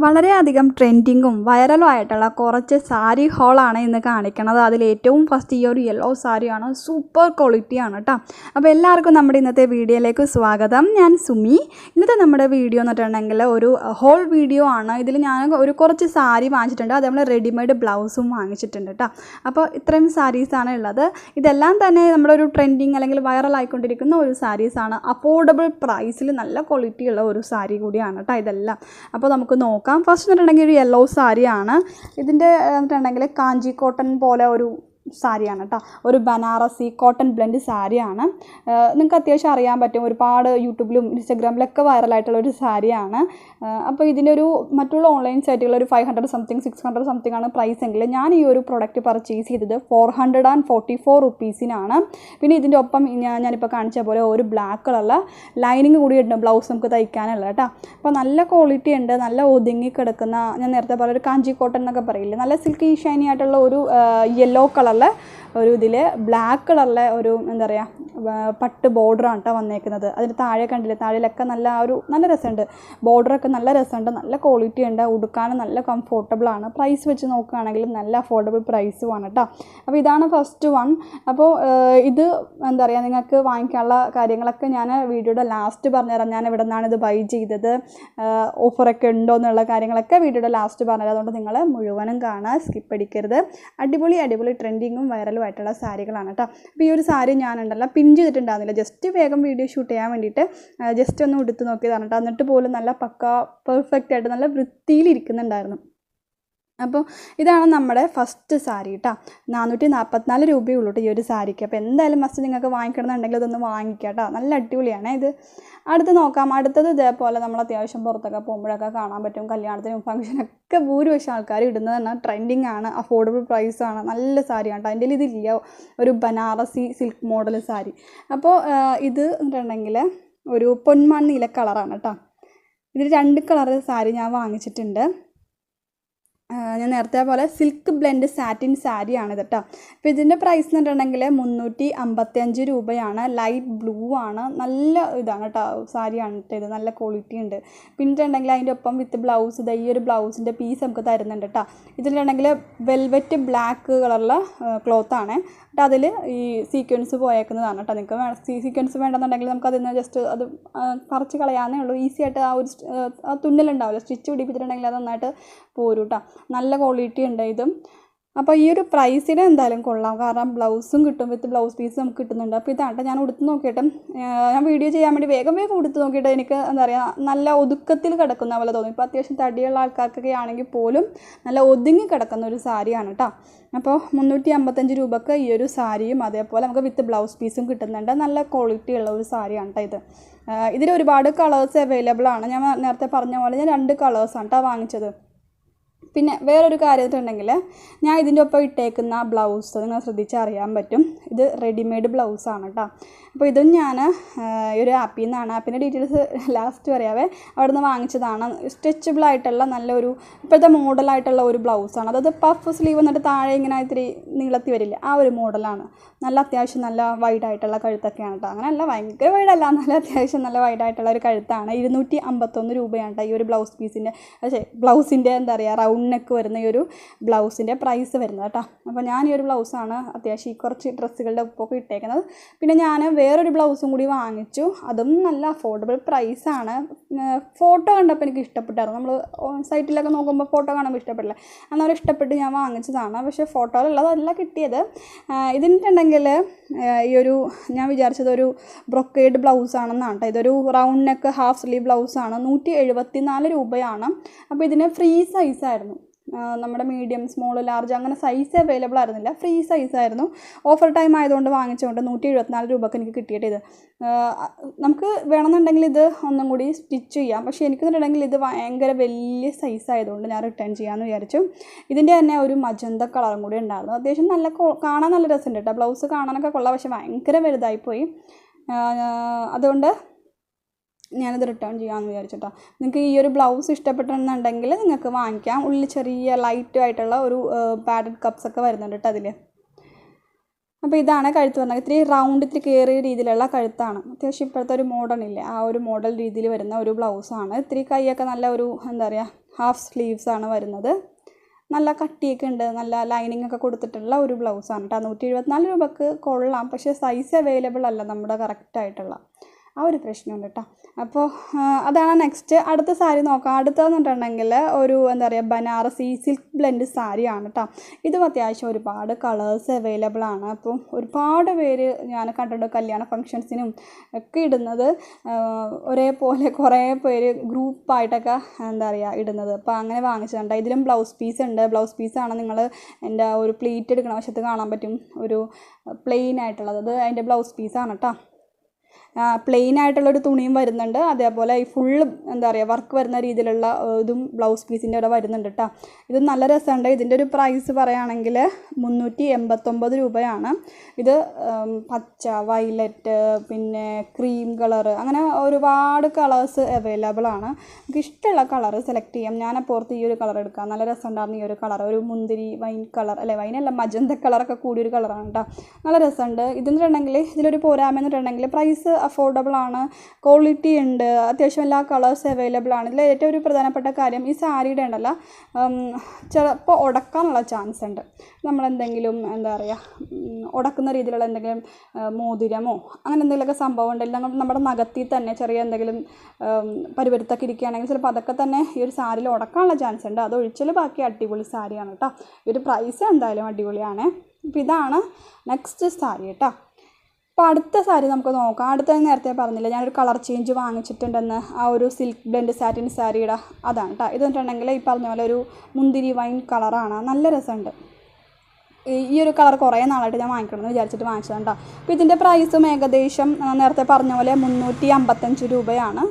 വളരെയധികം ട്രെൻഡിങ്ങും വൈറലും ആയിട്ടുള്ള കുറച്ച് സാരി ഹോളാണ് ഇന്ന് കാണിക്കുന്നത്. അതിലേറ്റവും ഫസ്റ്റ് ഈ ഒരു യെല്ലോ സാരിയാണ്. സൂപ്പർ ക്വാളിറ്റിയാണ് കേട്ടോ. അപ്പോൾ എല്ലാവർക്കും നമ്മുടെ ഇന്നത്തെ വീഡിയോയിലേക്ക് സ്വാഗതം. ഞാൻ സുമി. ഇന്നത്തെ നമ്മുടെ വീഡിയോ എന്ന് പറഞ്ഞിട്ടുണ്ടെങ്കിൽ ഒരു ഹോൾ വീഡിയോ ആണ്. ഇതിൽ ഞാൻ കുറച്ച് സാരി വാങ്ങിച്ചിട്ടുണ്ട്, അതേപോലെ റെഡിമെയ്ഡ് ബ്ലൗസും വാങ്ങിച്ചിട്ടുണ്ട് കേട്ടോ. അപ്പോൾ ഇത്രയും സാരീസാണ് ഉള്ളത്. ഇതെല്ലാം തന്നെ നമ്മുടെ ഒരു ട്രെൻഡിങ് അല്ലെങ്കിൽ വൈറലായിക്കൊണ്ടിരിക്കുന്ന ഒരു സാരീസാണ്. അഫോർഡബിൾ പ്രൈസിൽ നല്ല ക്വാളിറ്റി ഉള്ള ഒരു സാരി കൂടിയാണ് കേട്ടോ ഇതെല്ലാം. അപ്പോൾ നമുക്ക് നോക്കാം. ഫസ്റ്റ് എന്നിട്ടുണ്ടെങ്കിൽ ഒരു യെല്ലോ സാരിയാണ്. ഇതിൻ്റെ എന്നിട്ടുണ്ടെങ്കിൽ കാഞ്ചി കോട്ടൺ പോലെ ഒരു സാരിയാണ് കേട്ടോ. ഒരു ബനാറസി കോട്ടൺ ബ്ലെൻഡ് സാരിയാണ്. നിങ്ങൾക്ക് അത്യാവശ്യം അറിയാൻ പറ്റും, ഒരുപാട് യൂട്യൂബിലും ഇൻസ്റ്റഗ്രാമിലൊക്കെ വൈറലായിട്ടുള്ള ഒരു സാരിയാണ്. അപ്പോൾ ഇതിനൊരു മറ്റുള്ള ഓൺലൈൻ സൈറ്റുകളിൽ ഒരു 500 സംതിങ് 600 സംതിങ് ആണ് പ്രൈസ് എങ്കിൽ ഞാൻ ഈ ഒരു പ്രൊഡക്റ്റ് പർച്ചേസ് ചെയ്തത് 444 റുപ്പീസിനാണ്. പിന്നെ ഇതിൻ്റെ ഒപ്പം ഞാനിപ്പോൾ കാണിച്ച പോലെ ഒരു ബ്ലാക്ക് കളറിലെ ലൈനിങ് കൂടി ഉണ്ട് ബ്ലൗസ് നമുക്ക് തയ്ക്കാനുള്ള കേട്ടോ. അപ്പോൾ നല്ല ക്വാളിറ്റി ഉണ്ട്, നല്ല ഒതുങ്ങി കിടക്കുന്ന, ഞാൻ നേരത്തെ പോലെ ഒരു കാഞ്ചി കോട്ടൺ എന്നൊക്കെ പറയില്ലേ, നല്ല സിൽക്കി ഷൈനി ആയിട്ടുള്ള ഒരു യെല്ലോ കളറിലെ ഒരു ഇതിൽ ബ്ലാക്ക് കളറിലെ ഒരു എന്താ പറയുക പട്ട് ബോർഡറാണ് കേട്ടോ വന്നേക്കുന്നത്. അതിന് താഴെ കണ്ടില്ലേ, താഴെയിലൊക്കെ നല്ല രസമുണ്ട്, ബോർഡറൊക്കെ നല്ല രസമുണ്ട്, നല്ല ക്വാളിറ്റി ഉണ്ട്, ഉടുക്കാനും നല്ല കംഫോർട്ടബിളാണ്. പ്രൈസ് വെച്ച് നോക്കുകയാണെങ്കിലും നല്ല അഫോർഡബിൾ പ്രൈസുമാണ് കേട്ടോ. അപ്പോൾ ഇതാണ് ഫസ്റ്റ് വൺ. അപ്പോൾ ഇത് എന്താ പറയുക, നിങ്ങൾക്ക് വാങ്ങിക്കാനുള്ള കാര്യങ്ങളൊക്കെ ഞാൻ വീഡിയോയുടെ ലാസ്റ്റ് പറഞ്ഞുതരാം. ഞാൻ എവിടെ നിന്നാണ് ഇത് ബൈ ചെയ്തത്, ഓഫറൊക്കെ ഉണ്ടോ എന്നുള്ള കാര്യങ്ങളൊക്കെ വീഡിയോയുടെ ലാസ്റ്റ് പറഞ്ഞുതരാം. അതുകൊണ്ട് നിങ്ങൾ മുഴുവനും കാണുക, സ്കിപ്പ് അടിക്കരുത്. അടിപൊളി ട്രെൻഡിങ്ങും വൈറലും ആയിട്ടുള്ള സാരികളാണ് കേട്ടോ. അപ്പോൾ ഈ ഒരു സാരി ഞാനുണ്ടല്ലോ പിൻ ചെയ്തിട്ടുണ്ടായിരുന്നില്ല, ജസ്റ്റ് വേഗം വീഡിയോ ഷൂട്ട് ചെയ്യാൻ വേണ്ടിയിട്ട് ജസ്റ്റ് ഒന്ന് എടുത്ത് നോക്കിയതാണ് കേട്ടോ. എന്നിട്ട് പോലും നല്ല പെർഫെക്റ്റ് ആയിട്ട് നല്ല വൃത്തിയിലിരിക്കുന്നുണ്ടായിരുന്നു. അപ്പോൾ ഇതാണ് നമ്മുടെ ഫസ്റ്റ് സാരി കേട്ടോ. 444 രൂപയുള്ളൂ കേട്ടോ ഈ ഒരു സാരിക്ക്. അപ്പോൾ എന്തായാലും മസ്റ്റ് നിങ്ങൾക്ക് വാങ്ങിക്കണമെന്നുണ്ടെങ്കിൽ ഇതൊന്ന് വാങ്ങിക്കുക കേട്ടോ. നല്ല അടിപൊളിയാണ് ഇത്. അടുത്ത് നോക്കാം. അടുത്തത് ഇതേപോലെ നമ്മൾ അത്യാവശ്യം പുറത്തൊക്കെ പോകുമ്പോഴൊക്കെ കാണാൻ പറ്റും, കല്യാണത്തിനും ഫംഗ്ഷനൊക്കെ ഭൂരിപക്ഷം ആൾക്കാർ ഇടുന്നത് തന്നെ ട്രെൻഡിങ് ആണ്, അഫോർഡബിൾ പ്രൈസാണ്, നല്ല സാരിയാണ് കേട്ടോ. അതിൻ്റെ ഇതില്ല ഒരു ബനാറസി സിൽക്ക് മോഡൽ സാരി. അപ്പോൾ ഇത് എന്നിട്ടുണ്ടെങ്കിൽ ഒരു പൊന്മണ്ണ കളറാണ് കേട്ടോ. ഇതിൽ 2 കളർ സാരി ഞാൻ വാങ്ങിച്ചിട്ടുണ്ട്. ഞാൻ നേരത്തെ പോലെ സിൽക്ക് ബ്ലെൻഡ് സാറ്റിൻ സാരിയാണ് കേട്ടോ. അപ്പോൾ ഇതിൻ്റെ പ്രൈസ് എന്ന് പറഞ്ഞിട്ടുണ്ടെങ്കിൽ 355 രൂപയാണ്. ലൈറ്റ് ബ്ലൂ ആണ്, നല്ല ഇതാണ് കേട്ടോ സാരിയാണ് കേട്ടോ ഇത്, നല്ല ക്വാളിറ്റി ഉണ്ട്. പിന്നിട്ടുണ്ടെങ്കിൽ അതിൻ്റെ ഒപ്പം വിത്ത് ബ്ലൗസ് ഈ ഒരു ബ്ലൗസിൻ്റെ പീസ് നമുക്ക് തരുന്നുണ്ട് കേട്ടോ. ഇതിലുണ്ടെങ്കിൽ വെൽവെറ്റ് ബ്ലാക്ക് കളറിലെ ക്ലോത്താണ് കേട്ടോ. അതിൽ ഈ സീക്വൻസ് പോയേക്കുന്നതാണ് കേട്ടോ. നിങ്ങൾക്ക് സീക്വൻസ് വേണമെന്നുണ്ടെങ്കിൽ നമുക്ക് അതിൽ നിന്ന് ജസ്റ്റ് അത് പറിച്ച് കളയാവുന്നേ ഉള്ളൂ. ഈസി ആയിട്ട് ആ ഒരു തുന്നലുണ്ടാവില്ല, സ്റ്റിച്ച് പിടിപ്പിച്ചിട്ടുണ്ടെങ്കിൽ അത് നന്നായിട്ട് പോരും കേട്ടോ. നല്ല ക്വാളിറ്റി ഉണ്ട് ഇതും. അപ്പോൾ ഈ ഒരു പ്രൈസിന് എന്തായാലും കൊള്ളാം, കാരണം ബ്ലൗസും കിട്ടും, വിത്ത് ബ്ലൗസ് പീസ് നമുക്ക് കിട്ടുന്നുണ്ട്. അപ്പോൾ ഇതാണ് ഞാൻ ഉടുത്ത് നോക്കിയിട്ടും ഞാൻ വീഡിയോ ചെയ്യാൻ വേണ്ടി വേഗം ഉടുത്ത് നോക്കിയിട്ട് എനിക്ക് എന്താ പറയുക നല്ല ഒതുക്കത്തിൽ കിടക്കുന്ന പോലെ തോന്നി. ഇപ്പോൾ അത്യാവശ്യം തടിയുള്ള ആൾക്കാർക്കൊക്കെ ആണെങ്കിൽ പോലും നല്ല ഒതുങ്ങി കിടക്കുന്ന ഒരു സാരിയാണ് കേട്ടോ. അപ്പോൾ 355 രൂപക്ക് ഈ ഒരു സാരിയും അതേപോലെ നമുക്ക് വിത്ത് ബ്ലൗസ് പീസും കിട്ടുന്നുണ്ട്. നല്ല ക്വാളിറ്റി ഉള്ള ഒരു സാരിയാണ് കേട്ടോ ഇത്. ഇതിൽ ഒരുപാട് കളേഴ്സ് അവൈലബിൾ ആണ്. ഞാൻ നേരത്തെ പറഞ്ഞ പോലെ ഞാൻ 2 കളേഴ്സാണ് കേട്ടോ വാങ്ങിച്ചത്. പിന്നെ വേറൊരു കാര്യത്തിലുണ്ടെങ്കിൽ ഞാൻ ഇതിൻ്റെ ഒപ്പം ഇട്ടേക്കുന്ന ബ്ലൗസ് നിങ്ങൾ ശ്രദ്ധിച്ചറിയാൻ പറ്റും, ഇത് റെഡിമെയ്ഡ് ബ്ലൗസാണ് കേട്ടോ. അപ്പോൾ ഇതും ഞാൻ ഒരു ആപ്പിൽ നിന്നാണ്, ആപ്പിൻ്റെ ഡീറ്റെയിൽസ് ലാസ്റ്റ് പറയാവേ, അവിടെ നിന്ന് വാങ്ങിച്ചതാണ്. സ്ട്രെച്ചബിൾ ആയിട്ടുള്ള നല്ലൊരു ഇപ്പോഴത്തെ മോഡലായിട്ടുള്ള ഒരു ബ്ലൗസാണ്. അതായത് പഫ് സ്ലീവ് എന്നിട്ട് താഴെ ഇങ്ങനെ ഇത്തിരി നീളത്തി വരില്ല, ആ ഒരു മോഡലാണ്. നല്ല അത്യാവശ്യം നല്ല വൈഡായിട്ടുള്ള കഴുത്തൊക്കെയാണ് കേട്ടോ. അങ്ങനെയല്ല ഭയങ്കര വൈഡല്ല, നല്ല അത്യാവശ്യം നല്ല വൈഡായിട്ടുള്ള ഒരു കഴുത്താണ്. 251 രൂപയാണ് കേട്ടോ ഈ ഒരു ബ്ലൗസ് പീസിൻ്റെ ബ്ലൗസിൻ്റെ എന്താ പറയുക റൗണ്ട് നെക്ക് വരുന്ന ഈ ഒരു ബ്ലൗസിൻ്റെ പ്രൈസ് വരുന്നത് കേട്ടോ. അപ്പോൾ ഞാൻ ഈ ഒരു ബ്ലൗസാണ് അത്യാവശ്യം കുറച്ച് ഡ്രസ്സുകളുടെ ഒപ്പൊക്കെ ഇട്ടേക്കുന്നത്. പിന്നെ ഞാൻ വേറൊരു ബ്ലൗസും കൂടി വാങ്ങിച്ചു, അതും നല്ല അഫോർഡബിൾ പ്രൈസാണ്. ഫോട്ടോ കണ്ടപ്പോൾ എനിക്ക് ഇഷ്ടപ്പെട്ടായിരുന്നു. നമ്മൾ സൈറ്റിലൊക്കെ നോക്കുമ്പോൾ ഫോട്ടോ കാണുമ്പോൾ ഇഷ്ടപ്പെടില്ല, അന്നേരം ഇഷ്ടപ്പെട്ട് ഞാൻ വാങ്ങിച്ചതാണ്. പക്ഷേ ഫോട്ടോയിലുള്ളതല്ല കിട്ടിയത്. ഇതിട്ടുണ്ടെങ്കിൽ ഈ ഒരു ഞാൻ വിചാരിച്ചത് ഒരു ബ്രൊക്കേഡ് ബ്ലൗസാണെന്നാണ് കേട്ടോ. ഇതൊരു റൗണ്ട് നെക്ക് ഹാഫ് സ്ലീവ് ബ്ലൗസാണ്. 174 രൂപയാണ്. അപ്പോൾ ഇതിന് ഫ്രീ സൈസായിരുന്നു. നമ്മുടെ മീഡിയം സ്മോൾ ലാർജ് അങ്ങനെ സൈസ് അവൈലബിൾ ആയിരുന്നില്ല, ഫ്രീ സൈസായിരുന്നു. ഓഫർ ടൈം ആയതുകൊണ്ട് വാങ്ങിച്ചുകൊണ്ട് 174 രൂപക്ക് എനിക്ക് കിട്ടിയിട്ട് ഇത് നമുക്ക് വേണമെന്നുണ്ടെങ്കിൽ ഇത് ഒന്നും കൂടി സ്റ്റിച്ച് ചെയ്യാം. പക്ഷേ എനിക്കെന്നുണ്ടെങ്കിൽ ഇത് ഭയങ്കര വലിയ സൈസ് ആയതുകൊണ്ട് ഞാൻ റിട്ടേൺ ചെയ്യാമെന്ന് വിചാരിച്ചു. ഇതിൻ്റെ തന്നെ ഒരു മജന്ത കളറും കൂടി ഉണ്ടായിരുന്നു. അത്യാവശ്യം നല്ല കാണാൻ നല്ല രസമുണ്ട് കേട്ടോ. ബ്ലൗസ് കാണാനൊക്കെ കൊള്ളാം, പക്ഷേ ഭയങ്കര വലുതായിപ്പോയി. അതുകൊണ്ട് ഞാനത് റിട്ടേൺ ചെയ്യാമെന്ന് വിചാരിച്ചിട്ടോ. നിങ്ങൾക്ക് ഈ ഒരു ബ്ലൗസ് ഇഷ്ടപ്പെട്ടെന്നുണ്ടെങ്കിൽ നിങ്ങൾക്ക് വാങ്ങിക്കാം. ഉള്ളിൽ ചെറിയ ലൈറ്റ് ആയിട്ടുള്ള ഒരു പാഡഡ് കപ്സൊക്കെ വരുന്നുണ്ട് കേട്ടോ അതിൽ. അപ്പോൾ ഇതാണ് കഴുത്ത് പറഞ്ഞത്. ഇത്തിരി റൗണ്ട് ഇത്തിരി കയറിയ രീതിയിലുള്ള കഴുത്താണ്. അത്യാവശ്യം ഇപ്പോഴത്തെ ഒരു മോഡേൺ ഇല്ലേ, ആ ഒരു മോഡൽ രീതിയിൽ വരുന്ന ഒരു ബ്ലൗസാണ്. ഇത്തിരി കൈയൊക്കെ നല്ല ഒരു എന്താ പറയുക ഹാഫ് സ്ലീവ്സാണ് വരുന്നത്. നല്ല കട്ടിയൊക്കെ ഉണ്ട്, നല്ല ലൈനിങ് ഒക്കെ കൊടുത്തിട്ടുള്ള ഒരു ബ്ലൗസാണ് കേട്ടോ. 174 രൂപക്ക് കൊള്ളാം, പക്ഷേ സൈസ് അവൈലബിൾ അല്ല നമ്മുടെ കറക്റ്റായിട്ടുള്ള, ആ ഒരു പ്രശ്നമുണ്ട് കേട്ടോ. അപ്പോൾ അതാണ് നെക്സ്റ്റ്. അടുത്ത സാരി നോക്കാം. അടുത്തതെന്ന് പറഞ്ഞിട്ടുണ്ടെങ്കിൽ ഒരു എന്താ പറയുക ബനാറസി സിൽക്ക് ബ്ലെൻഡ് സാരിയാണ് കേട്ടോ. ഇതും അത്യാവശ്യം ഒരുപാട് കളേഴ്സ് അവൈലബിൾ ആണ്. അപ്പോൾ ഒരുപാട് പേര് ഞാൻ കണ്ടിട്ടുണ്ട് കല്യാണ ഫങ്ഷൻസിനും ഒക്കെ ഇടുന്നത്, ഒരേപോലെ കുറേ പേര് ഗ്രൂപ്പായിട്ടൊക്കെ എന്താ പറയുക ഇടുന്നത്. അപ്പോൾ അങ്ങനെ വാങ്ങിച്ചിട്ടുണ്ട്. ഇതിലും ബ്ലൗസ് പീസ് ഉണ്ട്. ബ്ലൗസ് പീസാണ് നിങ്ങൾ എൻ്റെ ഒരു പ്ലീറ്റ് എടുക്കണ വശത്ത് കാണാൻ പറ്റും, ഒരു പ്ലെയിൻ ആയിട്ടുള്ളത്. അത് അതിൻ്റെ ബ്ലൗസ് പീസാണ് കേട്ടോ. പ്ലെയിൻ ആയിട്ടുള്ളൊരു തുണിയും വരുന്നുണ്ട്, അതേപോലെ ഈ ഫുള്ള് എന്താ പറയുക വർക്ക് വരുന്ന രീതിയിലുള്ള ഇതും ബ്ലൗസ് പീസിൻ്റെ അവിടെ വരുന്നുണ്ട് കേട്ടോ. ഇത് നല്ല രസമുണ്ട്. ഇതിൻ്റെ ഒരു പ്രൈസ് പറയുകയാണെങ്കിൽ 389 രൂപയാണ്. ഇത് പച്ച, വയലറ്റ്, പിന്നെ ക്രീം കളറ്, അങ്ങനെ ഒരുപാട് കളേഴ്സ് അവൈലബിൾ ആണ്. നമുക്ക് ഇഷ്ടമുള്ള കളർ സെലക്ട് ചെയ്യാം. ഞാനപ്പോൾ ഓർത്ത് ഈ ഒരു കളർ എടുക്കാം, നല്ല രസമുണ്ടായിരുന്നു ഈ ഒരു കളർ. ഒരു മുന്തിരി വൈൻ കളർ, അല്ലെ വൈനല്ല മജന്ത കളറൊക്കെ കൂടിയൊരു കളറാണ് കേട്ടോ. നല്ല രസമുണ്ട്. ഇതെന്ന് പറഞ്ഞിട്ടുണ്ടെങ്കിൽ ഇതിലൊരു പോരാമെന്ന് പറഞ്ഞിട്ടുണ്ടെങ്കിൽ പ്രൈസ് അഫോർഡബിൾ ആണ്, ക്വാളിറ്റി ഉണ്ട്, അത്യാവശ്യം എല്ലാ കളേഴ്സ് അവൈലബിൾ ആണ്. ഇതിൽ ഏറ്റവും ഒരു പ്രധാനപ്പെട്ട കാര്യം ഈ സാരിയുടെ ഉണ്ടല്ലോ ചിലപ്പോൾ ഉടക്കാനുള്ള ചാൻസ് ഉണ്ട്. നമ്മളെന്തെങ്കിലും എന്താ പറയുക ഉടക്കുന്ന രീതിയിലുള്ള എന്തെങ്കിലും മോതിരമോ അങ്ങനെ എന്തെങ്കിലുമൊക്കെ സംഭവം ഉണ്ടെങ്കിൽ നമ്മുടെ നഖത്തിൽ തന്നെ ചെറിയ എന്തെങ്കിലും പരിവരുത്തൊക്കെ ഇരിക്കുകയാണെങ്കിൽ ചിലപ്പോൾ അതൊക്കെ തന്നെ ഈ ഒരു സാരിയിൽ ഉടക്കാനുള്ള ചാൻസ് ഉണ്ട്. അതൊഴിച്ചാൽ ബാക്കി അടിപൊളി സാരിയാണ് കേട്ടോ. ഈ ഒരു പ്രൈസ് എന്തായാലും അടിപൊളിയാണ്. അപ്പോൾ ഇതാണ് നെക്സ്റ്റ് സാരി കേട്ടോ. അപ്പോൾ അടുത്ത സാരി നമുക്ക് നോക്കാം. അടുത്ത നേരത്തെ പറഞ്ഞില്ല ഞാനൊരു കളർ ചേഞ്ച് വാങ്ങിച്ചിട്ടുണ്ടെന്ന്, ആ ഒരു സിൽക്ക് ബ്ലെൻഡ് സാറ്റിൻ സാരിയുടെ അതാണ് കേട്ടോ. ഇത് പറഞ്ഞിട്ടുണ്ടെങ്കിൽ ഈ പറഞ്ഞ പോലെ ഒരു മുന്തിരി വൈൻ കളറാണ്, നല്ല രസമുണ്ട്. ഈ ഒരു കളർ കുറേ നാളായിട്ട് ഞാൻ വാങ്ങിക്കണമെന്ന് വിചാരിച്ചിട്ട് വാങ്ങിച്ചതാണ് കേട്ടോ. അപ്പോൾ ഇതിൻ്റെ പ്രൈസും ഏകദേശം നേരത്തെ പറഞ്ഞ പോലെ 355 രൂപയാണ്.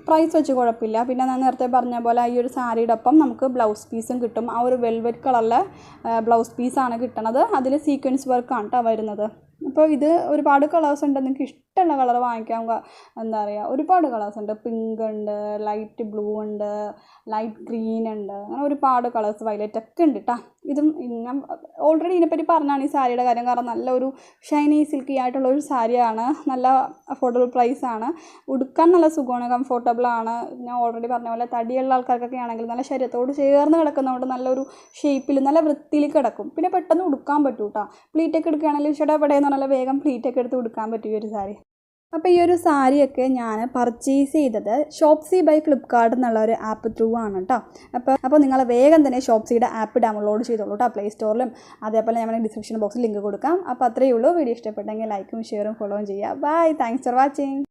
പ്രൈസ് വെച്ച് കുഴപ്പമില്ല. പിന്നെ ഞാൻ നേരത്തെ പറഞ്ഞ പോലെ ഈ ഒരു സാരിയുടെ ഒപ്പം നമുക്ക് ബ്ലൗസ് പീസും കിട്ടും. ആ ഒരു വെൽവെറ്റ് കളറിലെ ബ്ലൗസ് പീസാണ് കിട്ടണത്. അതിൽ സീക്വൻസ് വർക്കാണ് കേട്ടോ വരുന്നത്. അപ്പോൾ ഇത് ഒരുപാട് കളേഴ്സ് ഉണ്ട്, നിങ്ങൾക്ക് ഇഷ്ടമുള്ള കളർ വാങ്ങിക്കാം. എന്താ പറയുക ഒരുപാട് കളേഴ്സ് ഉണ്ട്. പിങ്ക് ഉണ്ട്, ലൈറ്റ് ബ്ലൂ ഉണ്ട്, ലൈറ്റ് ഗ്രീൻ ഉണ്ട്, അങ്ങനെ ഒരുപാട് കളേഴ്സ്, വയലറ്റ് ഒക്കെ ഉണ്ട് കേട്ടോ. ഇതും ഞാൻ ഓൾറെഡി ഇതിനെപ്പറ്റി പറഞ്ഞാണ് ഈ സാരിയുടെ കാര്യം. കാരണം നല്ലൊരു ഷൈനി സിൽക്കി ആയിട്ടുള്ളൊരു സാരിയാണ്, നല്ല അഫോർഡബിൾ പ്രൈസാണ്, ഉടുക്കാൻ നല്ല സുഖമാണ്, കംഫോർട്ടബിളാണ്. ഞാൻ ഓൾറെഡി പറഞ്ഞ പോലെ തടിയുള്ള ആൾക്കാർക്കൊക്കെ ആണെങ്കിൽ നല്ല ശരീരത്തോട് ചേർന്ന് കിടക്കുന്നതുകൊണ്ട് നല്ലൊരു ഷേപ്പിൽ നല്ല വൃത്തിയിൽ കിടക്കും. പിന്നെ പെട്ടെന്ന് ഉടുക്കാൻ പറ്റും കേട്ടോ. പ്ലീറ്റൊക്കെ എടുക്കുകയാണെങ്കിൽ ഇഷ്ടപ്പെടേന്ന് പറഞ്ഞാൽ വേഗം പ്ലീറ്റൊക്കെ എടുത്ത് ഉടുക്കാൻ പറ്റും ഈ ഒരു സാരി. അപ്പോൾ ഈ ഒരു സാരിയൊക്കെ ഞാൻ പർച്ചേസ് ചെയ്തത് ഷോപ്സി ബൈ ഫ്ലിപ്കാർട്ട് എന്നുള്ള ഒരു ആപ്പ് ത്രൂ ആണ് കേട്ടോ. അപ്പോൾ നിങ്ങൾ വേഗം തന്നെ ഷോപ്സിയുടെ ആപ്പ് ഡൗൺലോഡ് ചെയ്തോളൂ കേട്ടോ, പ്ലേ സ്റ്റോറിലും. അതേപോലെ ഞാൻ ഡിസ്ക്രിപ്ഷൻ ബോക്സിൽ ലിങ്ക് കൊടുക്കാം. അപ്പോൾ അത്രയേ ഉള്ളൂ. വീഡിയോ ഇഷ്ടപ്പെട്ടെങ്കിൽ ലൈക്കും ഷെയറും ഫോളോയും ചെയ്യുക. Bye, thanks for watching.